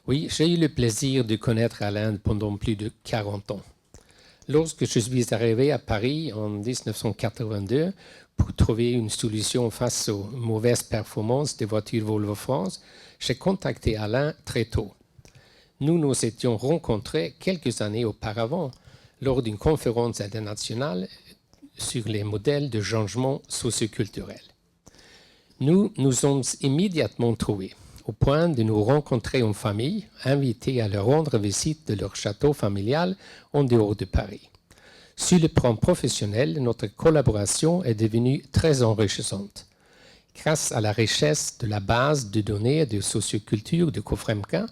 Oui, j'ai eu le plaisir de connaître Alain pendant plus de 40 ans. Lorsque je suis arrivé à Paris en 1982 pour trouver une solution face aux mauvaises performances des voitures Volvo France, j'ai contacté Alain très tôt. Nous nous étions rencontrés quelques années auparavant lors d'une conférence internationale sur les modèles de changement socioculturel. Nous nous sommes immédiatement trouvés, au point de nous rencontrer en famille, invités à leur rendre visite de leur château familial en dehors de Paris. Sur le plan professionnel, notre collaboration est devenue très enrichissante. Grâce à la richesse de la base de données de socioculture de Cofremca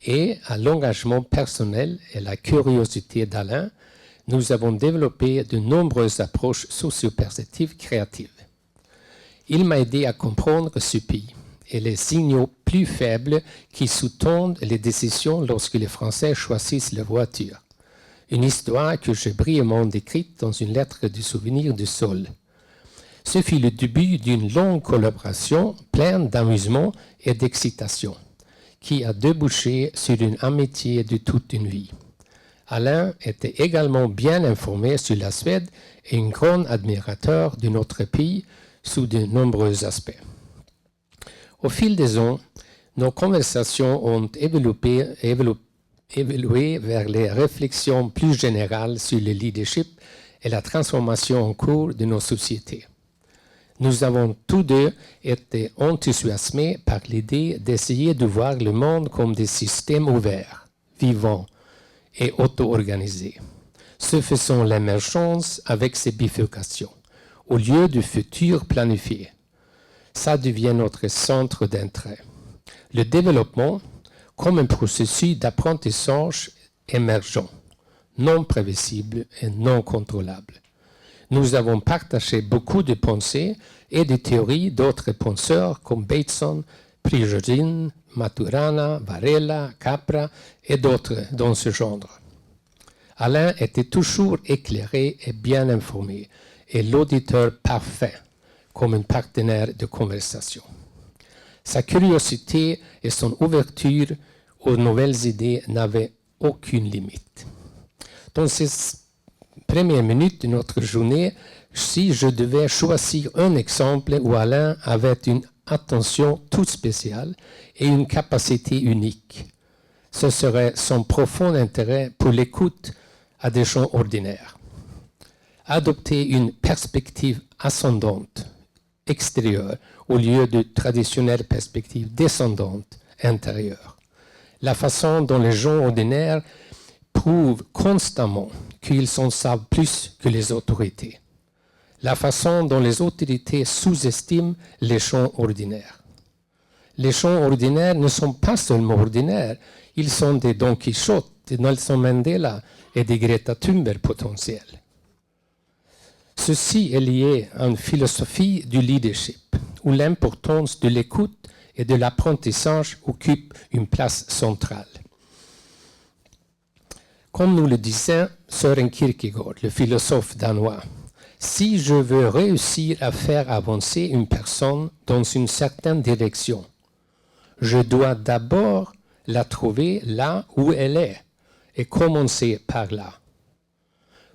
et à l'engagement personnel et la curiosité d'Alain, nous avons développé de nombreuses approches socio-perceptives créatives. Il m'a aidé à comprendre ce pays et les signaux plus faibles qui sous-tendent les décisions lorsque les Français choisissent leur voiture. Une histoire que j'ai brièvement décrite dans une lettre de souvenir du Sol. Ce fut le début d'une longue collaboration pleine d'amusement et d'excitation, qui a débouché sur une amitié de toute une vie. Alain était également bien informé sur la Suède et un grand admirateur de notre pays sous de nombreux aspects. Au fil des ans, nos conversations ont évolué vers les réflexions plus générales sur le leadership et la transformation en cours de nos sociétés. Nous avons tous deux été enthousiasmés par l'idée d'essayer de voir le monde comme des systèmes ouverts, vivants et auto-organisés. Ce faisant l'émergence avec ses bifurcations, au lieu du futur planifié. Ça devient notre centre d'intérêt. Le développement comme un processus d'apprentissage émergent, non prévisible et non contrôlable. Nous avons partagé beaucoup de pensées et de théories d'autres penseurs comme Bateson, Prigogine, Maturana, Varela, Capra et d'autres dans ce genre. Alain était toujours éclairé et bien informé et l'auditeur parfait comme un partenaire de conversation. Sa curiosité et son ouverture aux nouvelles idées n'avaient aucune limite. Dans ces premières minutes de notre journée, si je devais choisir un exemple où Alain avait une attention toute spéciale et une capacité unique, ce serait son profond intérêt pour l'écoute à des gens ordinaires. Adopter une perspective ascendante, extérieure, au lieu de traditionnelle perspective descendante, intérieure. La façon dont les gens ordinaires prouvent constamment qu'ils en savent plus que les autorités. La façon dont les autorités sous-estiment les gens ordinaires. Les gens ordinaires ne sont pas seulement ordinaires, ils sont des Don Quichotte, des Nelson Mandela et des Greta Thunberg potentiels. Ceci est lié à une philosophie du leadership, où l'importance de l'écoute et de l'apprentissage occupe une place centrale. Comme nous le disait Søren Kierkegaard, le philosophe danois, si je veux réussir à faire avancer une personne dans une certaine direction, je dois d'abord la trouver là où elle est et commencer par là.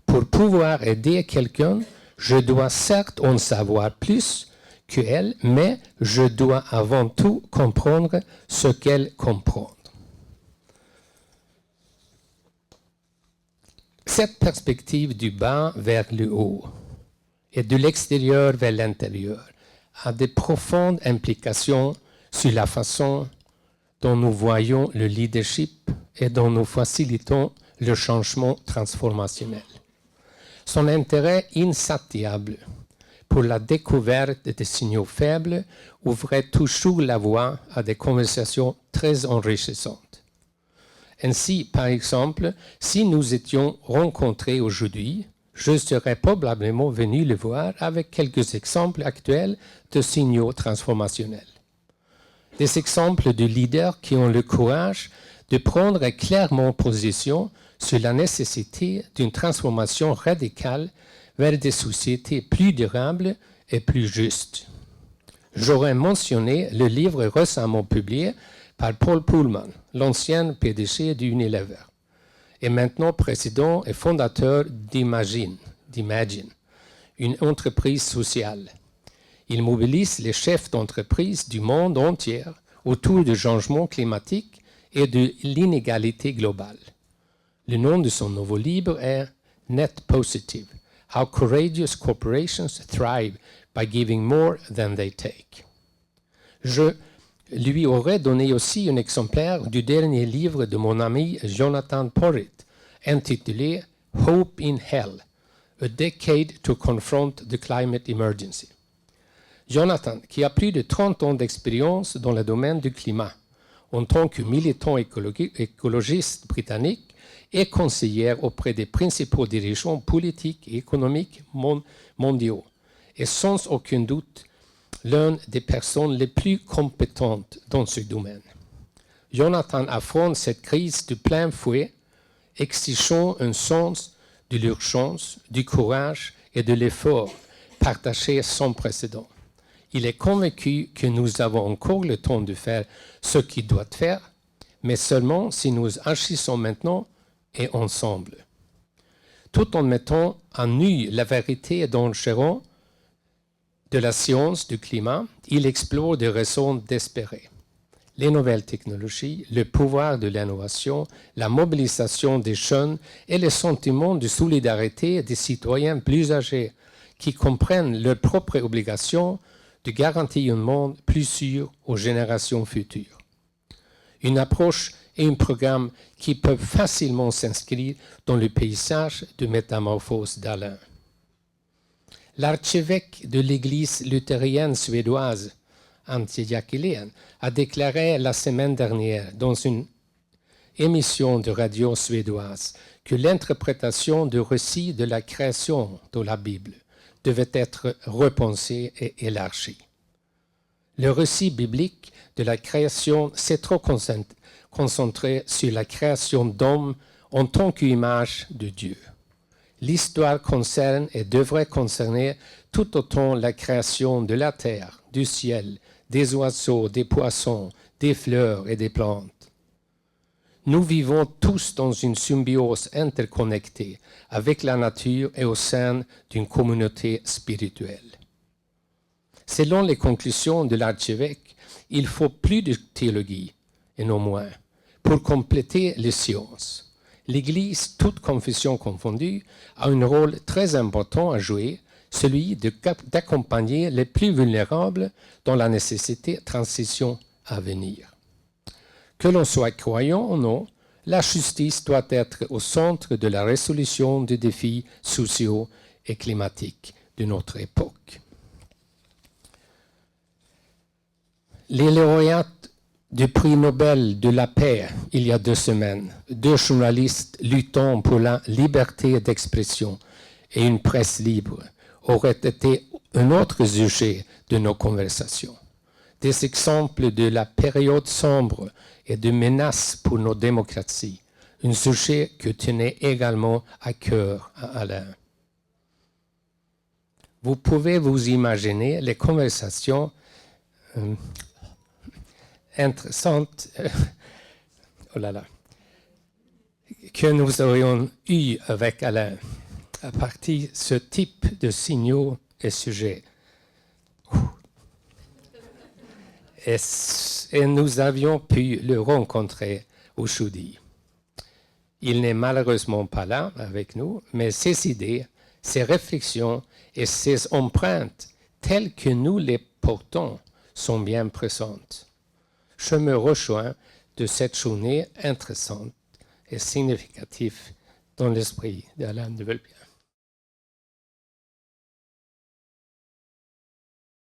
Pour pouvoir aider quelqu'un, je dois certes en savoir plus qu'elle, mais je dois avant tout comprendre ce qu'elle comprend. Cette perspective du bas vers le haut et de l'extérieur vers l'intérieur a de profondes implications sur la façon dont nous voyons le leadership et dont nous facilitons le changement transformationnel. Son intérêt insatiable pour la découverte des signaux faibles ouvrait toujours la voie à des conversations très enrichissantes. Ainsi, par exemple, si nous étions rencontrés aujourd'hui, je serais probablement venu le voir avec quelques exemples actuels de signaux transformationnels. Des exemples de leaders qui ont le courage de prendre clairement position sur la nécessité d'une transformation radicale vers des sociétés plus durables et plus justes. J'aurais mentionné le livre récemment publié par Paul Pullman, l'ancien PDG d'Unilever, et maintenant président et fondateur d'Imagine, une entreprise sociale. Il mobilise les chefs d'entreprise du monde entier autour du changement climatique et de l'inégalité globale. Le nom de son nouveau livre est Net Positive, How Courageous Corporations Thrive by Giving More Than They Take. Je lui aurais donné aussi un exemplaire du dernier livre de mon ami Jonathan Porritt, intitulé Hope in Hell, A Decade to Confront the Climate Emergency. Jonathan, qui a plus de 30 ans d'expérience dans le domaine du climat, en tant que militant écologiste britannique et conseiller auprès des principaux dirigeants politiques et économiques mondiaux, est sans aucun doute l'une des personnes les plus compétentes dans ce domaine. Jonathan affronte cette crise de plein fouet, exigeant un sens de l'urgence, du courage et de l'effort partagé sans précédent. Il est convaincu que nous avons encore le temps de faire ce qu'il doit faire, mais seulement si nous agissons maintenant et ensemble. Tout en mettant à nu la vérité dangereuse de la science du climat, il explore des raisons d'espérer. Les nouvelles technologies, le pouvoir de l'innovation, la mobilisation des jeunes et le sentiment de solidarité des citoyens plus âgés qui comprennent leurs propres obligations de garantir un monde plus sûr aux générations futures. Une approche et un programme qui peuvent facilement s'inscrire dans le paysage de métamorphose d'Alain. L'archevêque de l'église luthérienne suédoise, Antje Jackelén, a déclaré la semaine dernière dans une émission de radio suédoise que l'interprétation du récit de la création de la Bible devait être repensée et élargie. Le récit biblique de la création s'est trop concentré sur la création d'hommes en tant qu'image de Dieu. L'histoire concerne et devrait concerner tout autant la création de la terre, du ciel, des oiseaux, des poissons, des fleurs et des plantes. Nous vivons tous dans une symbiose interconnectée avec la nature et au sein d'une communauté spirituelle. Selon les conclusions de l'archevêque, il faut plus de théologie, et non moins, pour compléter les sciences. L'Église, toute confession confondue, a un rôle très important à jouer, celui d'accompagner les plus vulnérables dans la nécessité de transition à venir. Que l'on soit croyant ou non, la justice doit être au centre de la résolution des défis sociaux et climatiques de notre époque. Les lauréats du prix Nobel de la paix, il y a 2 semaines, 2 journalistes luttant pour la liberté d'expression et une presse libre, auraient été un autre sujet de nos conversations. Des exemples de la période sombre et de menaces pour nos démocraties, un sujet que tenait également à cœur à Alain. Vous pouvez vous imaginer les conversations intéressantes que nous aurions eues avec Alain à partir de ce type de signaux et sujets. Et nous avions pu le rencontrer aujourd'hui. Il n'est malheureusement pas là avec nous, mais ses idées, ses réflexions et ses empreintes, telles que nous les portons, sont bien présentes. Je me rejoins de cette journée intéressante et significative dans l'esprit d'Alain de Vulpien.